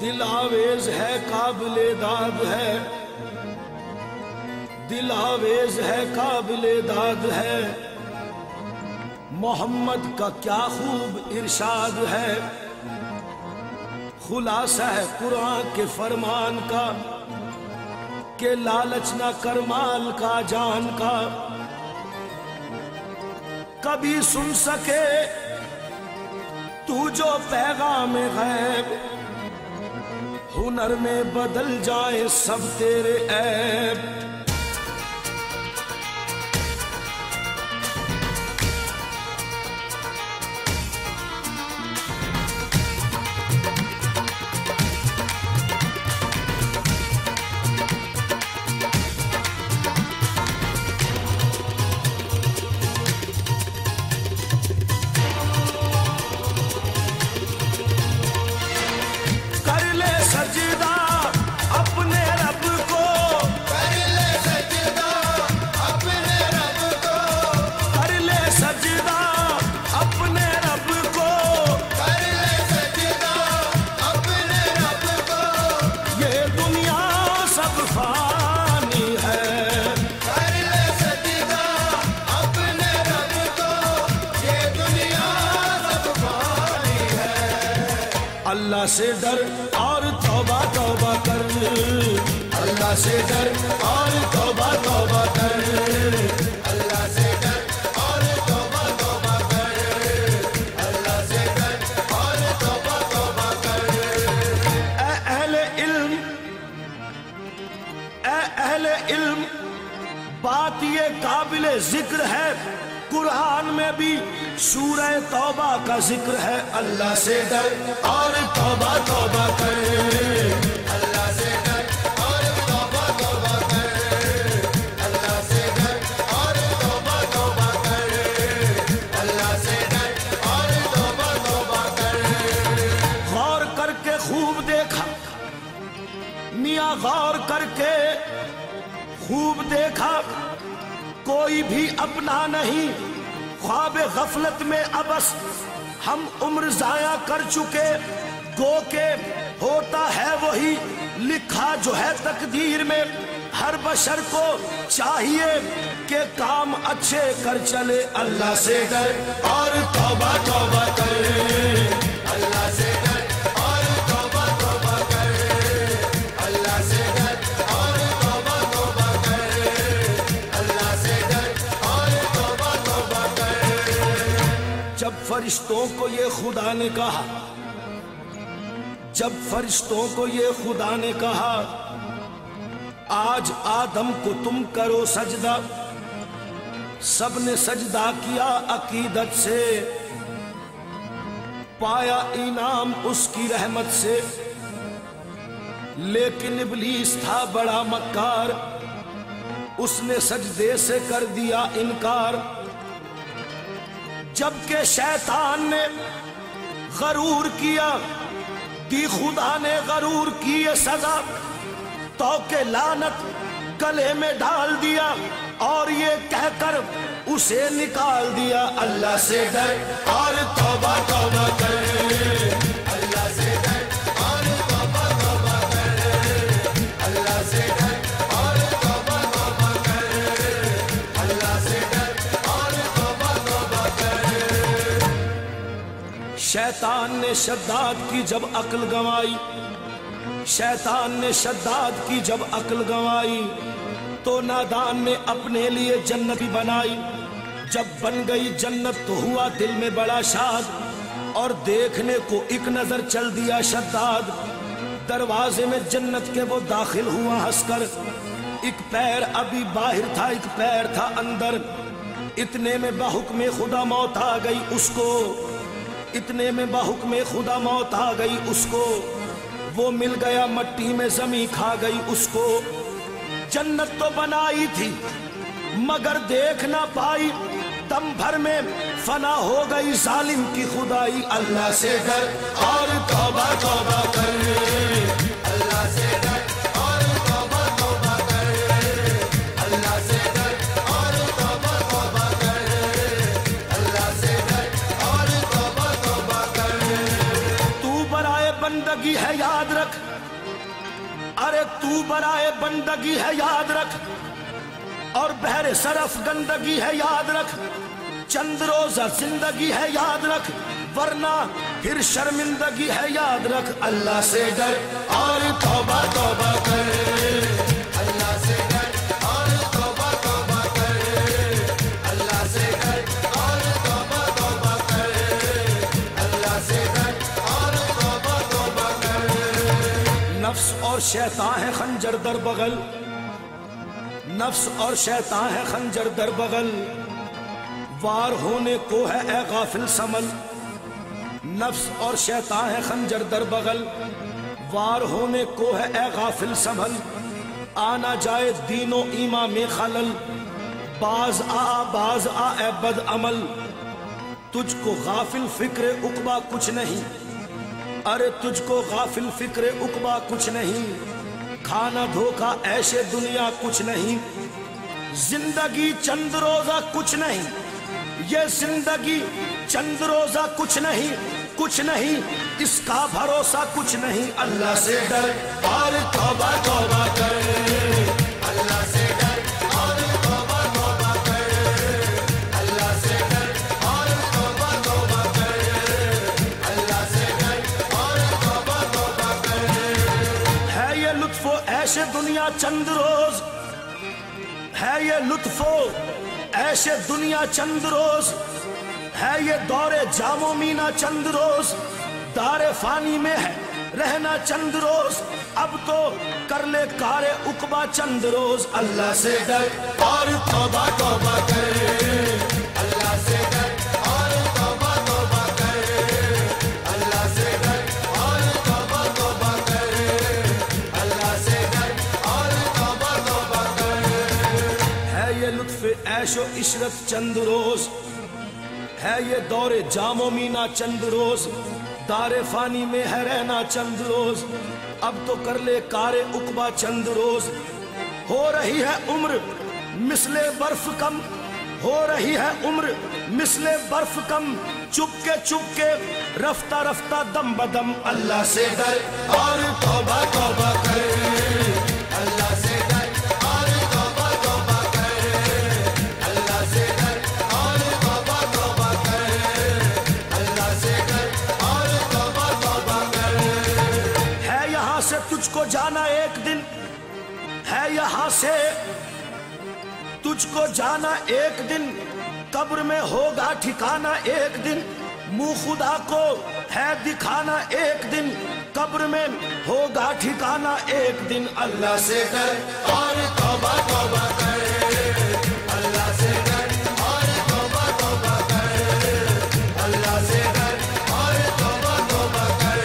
دل آویز ہے قابل داد ہے، دل آویز ہے قابل داد ہے، محمد کا کیا خوب ارشاد ہے، خلاصہ ہے قرآن کے فرمان کا کہ لالچ نہ کر مال کا جان کا، کبھی سن سکے تو جو پیغام غیب، ہنر میں بدل جائے سب تیرے عیب۔ اللہ سے ڈر اور توبہ توبہ کر، اللہ سے ڈر اور توبہ توبہ کر، اللہ سے ڈر اور توبہ توبہ کر، اللہ سے ڈر اور توبہ توبہ کر۔ اے اہل علم، اے اہل علم، بات یہ قابل ذکر ہے، قرآن میں بھی سورہ توبہ کا ذکر ہے، اللہ سے ڈر اور توبہ توبہ کر، اللہ سے ڈر اور توبہ توبہ کر، اللہ سے ڈر اور توبہ توبہ کر، اللہ سے ڈر اور توبہ توبہ کر۔ غور کر کے خوب دیکھا میاں، غور کر کے خوب دیکھا، کوئی بھی اپنا نہیں، خواب غفلت میں ابس ہم عمر ضائع کر چکے، گو کہ ہوتا ہے وہی لکھا جو ہے تقدیر میں، ہر بشر کو چاہیے کہ کام اچھے کر چلے، اللہ سے ڈر اور توبہ توبہ کر، اللہ سے ڈر اور توبہ توبہ کر، اللہ سے ڈر اور توبہ توبہ کر، اللہ سے ڈر اور توبہ توبہ کر۔ جب فرشتوں کو یہ خدا نے کہا، جب فرشتوں کو یہ خدا نے کہا آج آدم کو تم کرو سجدہ، سب نے سجدہ کیا عقیدت سے، پایا انعام اس کی رحمت سے، لیکن ابلیس تھا بڑا مکار، اس نے سجدے سے کر دیا انکار، جبکہ شیطان نے غرور کیا، دی خدا نے غرور کی یہ سزا، تو کہ لعنت گلے میں ڈال دیا اور یہ کہہ کر اسے نکال دیا، اللہ سے ڈر اور توبہ توبہ کر، اللہ سے ڈر اور توبہ توبہ کر، اللہ سے ڈر اور توبہ توبہ کر، اللہ سے ڈر اور توبہ توبہ کر۔ شیطان نے شداد کی جب عقل گنوائی، شیطان نے شداد کی جب عقل گنوائی، تو نادان نے اپنے لیے جنت بنائی، جب بن گئی جنت تو ہوا دل میں بڑا شاد، اور دیکھنے کو ایک نظر چل دیا شداد، دروازے میں جنت کے وہ داخل ہوا ہنس کر، ایک پیر ابھی باہر تھا ایک پیر تھا اندر، اتنے میں بحکم خدا موت آ گئی اس کو، اتنے میں بحکم خدا موت آ گئی اس کو، وہ مل گیا مٹی میں زمین کھا گئی اس کو، جنت تو بنائی تھی مگر دیکھ نہ پائی، دم بھر میں فنا ہو گئی ظالم کی خدائی، اللہ سے ڈر اور توبہ توبہ کر، اللہ سے ڈر اور توبہ توبہ کر، اللہ سے ڈر اور توبہ توبہ کر، اللہ سے ڈر اور توبہ توبہ کر۔ تو برائے بندہ بندگی ہے یاد رکھ، ارے تو برائے بندگی ہے یاد رکھ، اور بہر صرف گندگی ہے یاد رکھ، چند روزہ زندگی ہے یاد رکھ، ورنہ پھر شرمندگی ہے یاد رکھ۔ اللہ سے ڈر اور توبہ توبہ کر، اللہ سے ڈر اور توبہ توبہ کر، اللہ سے ڈر اور توبہ توبہ کر، اللہ سے ڈر اور توبہ توبہ کر۔ نفس اور شیطان ہے خنجر در بغل، نفس اور شیطان ہے خنجر در بغل، وار ہونے کو ہے اے غافل سنبھل، نفس اور شیطان ہے خنجر در بغل، وار ہونے کو ہے اے غافل سنبھل، آنا جائے دین و ایمان میں خلل، باز آ اے بد عمل، تجھ کو غافل فکر عقبہ کچھ نہیں، ارے تجھ کو غافل فکر عقبہ کچھ نہیں، کھانا دھوکا ایشے دنیا کچھ نہیں، زندگی چند روزہ کچھ نہیں، یہ زندگی چند روزہ کچھ نہیں، کچھ نہیں اس کا بھروسہ کچھ نہیں۔ اللہ سے ڈر اور توبہ توبہ کر، اللہ سے ڈر اور توبہ توبہ کر، اللہ سے ڈر اور توبہ توبہ کر، اللہ سے ڈر اور توبہ توبہ کر۔ ہے یہ لطف و عیش دنیا چند روز، ہے یہ لطف و عیش دنیا چند روز، ہے یہ دور جام و مینا چند روز، دار فانی میں ہے رہنا چند روز، اب تو کر لے کار عقبہ چند روز۔ اللہ سے ڈر اور توبہ توبہ کر، اللہ سے ڈر اور توبہ توبہ کر، اللہ سے ڈر اور توبہ توبہ کر، اللہ سے ڈر اور توبہ توبہ کر۔ ہے یہ لطف عیش و عشرت چند روز، ہے یہ دور جام و مینا چند روز، دار فانی میں ہے رہنا چند روز، اب تو کر لے کار عقبہ چند روز۔ ہو رہی ہے عمر مثل برف کم، ہو رہی ہے عمر مثل برف کم، چپ کے رفتہ رفتہ دم بدم۔ اللہ سے ڈر اور توبہ توبہ کر، اللہ سے ڈر اور توبہ توبہ کر، اللہ سے ڈر اور توبہ توبہ کر، اللہ سے ڈر اور توبہ توبہ کر۔ ہے یہاں سے تجھ کو جانا ایک دن، ہے یہاں سے تجھ کو جانا ایک دن، قبر میں ہوگا ٹھکانا ایک دن، منہ خدا کو ہے دکھانا ایک دن، قبر میں ہوگا ٹھکانا ایک دن۔ اللہ سے ڈر اور توبہ توبہ کر، اللہ سے ڈر اور توبہ توبہ کر، اللہ سے ڈر اور توبہ توبہ کر،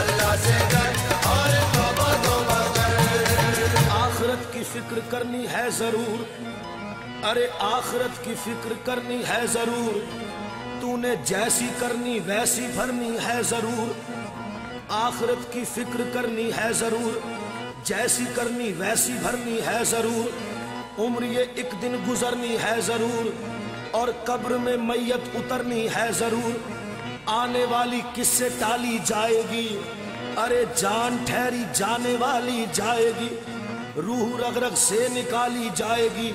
اللہ سے ڈر اور توبہ توبہ کر۔ آخرت کی فکر کرنی ہے ضرور، ارے آخرت کی فکر کرنی ہے ضرور، تو نے جیسی کرنی ویسی بھرنی ہے ضرور، آخرت کی فکر کرنی ہے ضرور، جیسی کرنی ویسی بھرنی ہے ضرور، عمر یہ ایک دن گزرنی ہے ضرور، اور قبر میں میت اترنی ہے ضرور، آنے والی کس سے ٹالی جائے گی، ارے جان ٹھہری جانے والی جائے گی، روح رگ رگ سے نکالی جائے گی،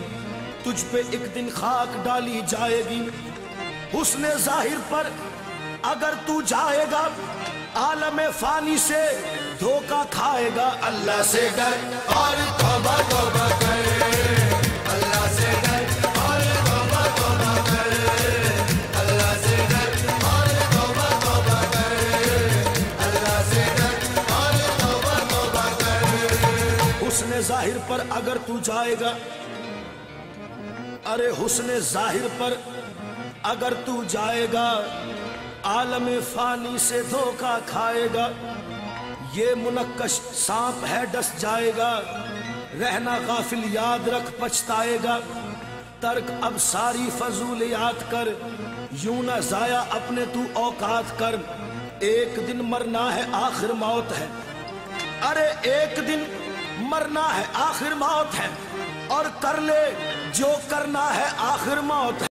تجھ پہ ایک دن خاک ڈالی جائے گی۔ حسن ظاہر پر اگر تو جائے گا، عالم فانی سے دھوکہ کھائے گا۔ اللہ سے ڈر اور توبہ توبہ کر، اللہ سے ڈر اور توبہ توبہ کر، اللہ سے ڈر اور توبہ توبہ کر، اللہ سے ڈر اور توبہ توبہ کر۔ حسن ظاہر پر اگر تو جائے گا، ارے حسن ظاہر پر اگر تو جائے گا، عالم فانی سے دھوکہ کھائے گا، یہ منقش سانپ ہے ڈس جائے گا، رہنا غافل یاد رکھ پچھتائے گا، ترک اب ساری فضولیات کر، یوں نہ ضائع اپنے تو اوقات کر، ایک دن مرنا ہے آخر موت ہے، ارے ایک دن مرنا ہے آخر موت ہے، اور کر لے جو کرنا ہے آخر موت ہے۔